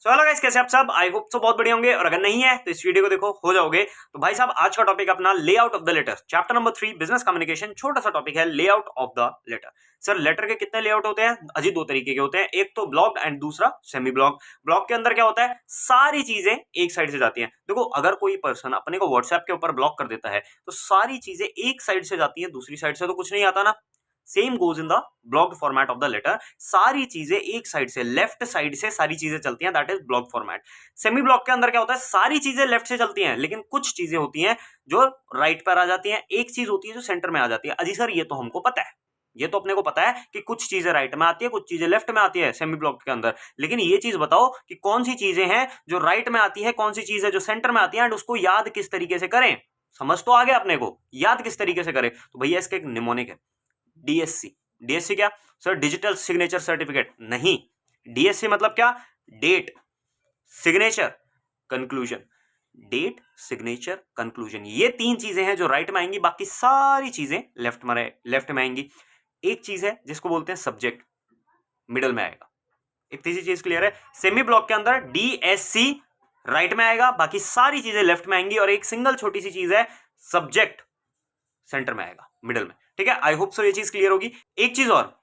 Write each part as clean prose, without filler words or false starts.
So hello guys, कैसे आप सब? आई होप सो बहुत बढ़िया होंगे, और अगर नहीं है तो इस वीडियो को देखो, हो जाओगे। तो भाई साहब, आज का टॉपिक अपना layout of the letter, chapter number 3 business communication. छोटा सा टॉपिक है layout of the letter. Sir, letter के कितने लेआउट होते हैं? अजी दो तरीके के होते हैं, एक तो ब्लॉक एंड दूसरा सेमी ब्लॉक। ब्लॉक के अंदर क्या होता है, सारी चीजें एक साइड से जाती हैं। देखो, अगर कोई पर्सन अपने को व्हाट्सएप के ऊपर ब्लॉक कर देता है तो सारी चीजें एक साइड से जाती हैं, दूसरी साइड से तो कुछ नहीं आता ना। Same goes in the blocked format of the letter. सारी चीजें एक साइड से, लेफ्ट साइड से सारी चीजें चलती हैं, that is block format. Semi block के अंदर क्या होता है, सारी चीजें लेफ्ट से चलती हैं, लेकिन कुछ चीजें होती हैं जो राइट पर आ जाती हैं, एक चीज होती है जो सेंटर में आ जाती है। अजी सर, ये तो हमको पता है, ये तो अपने को पता है कि कुछ चीजें राइट में आती है, कुछ चीजें लेफ्ट में आती है सेमी ब्लॉक के अंदर, लेकिन ये चीज बताओ कि कौन सी चीजें हैं जो राइट में आती है, कौन सी चीज है जो सेंटर में आती है, एंड उसको याद किस तरीके से करें। समझ तो आ गया अपने को, याद किस तरीके से करें। तो भैया इसके एक निमोनिक है, डीएससी। डीएससी क्या सर? डिजिटल सिग्नेचर सर्टिफिकेट नहीं। डीएससी मतलब क्या? Date, signature, conclusion. Date, signature, conclusion, ये तीन चीजें हैं जो राइट में आएंगी, बाकी सारी चीजें लेफ्ट में आएंगी। एक चीज है जिसको बोलते हैं सब्जेक्ट, मिडल में आएगा। इतनी सी चीज क्लियर है। सेमी ब्लॉक के अंदर डीएससी राइट में आएगा, बाकी सारी चीजें लेफ्ट में आएंगी, और एक सिंगल छोटी सी चीज है सब्जेक्ट, सेंटर में आएगा, मिडल में। ठीक है, आई होप सो ये चीज क्लियर होगी। एक चीज और,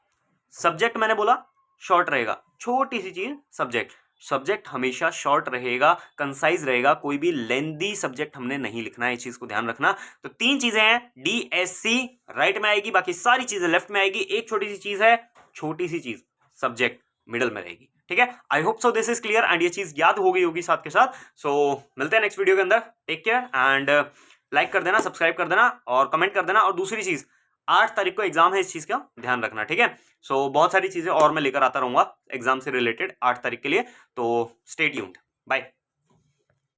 सब्जेक्ट मैंने बोला शॉर्ट रहेगा, छोटी सी चीज सब्जेक्ट। सब्जेक्ट हमेशा शॉर्ट रहेगा, कंसाइज रहेगा, कोई भी लेंदी सब्जेक्ट हमने नहीं लिखना है, इस चीज को ध्यान रखना। तो तीन चीजें हैं, डीएससी राइट में आएगी, बाकी सारी चीजें लेफ्ट में आएगी, एक छोटी सी चीज है, छोटी सी चीज सब्जेक्ट, मिडल में रहेगी। ठीक है, I hope so this is clear, and ये चीज याद हो गई होगी साथ के साथ। सो मिलते हैं नेक्स्ट वीडियो के अंदर। टेक केयर, एंड लाइक कर देना, सब्सक्राइब कर देना, और कमेंट कर देना। और दूसरी चीज, 8 तारीख को एग्जाम है, इस चीज का ध्यान रखना। ठीक है, सो बहुत सारी चीजें और मैं लेकर आता रहूंगा एग्जाम से रिलेटेड 8 तारीख के लिए, तो स्टे ट्यून्ड। बाय।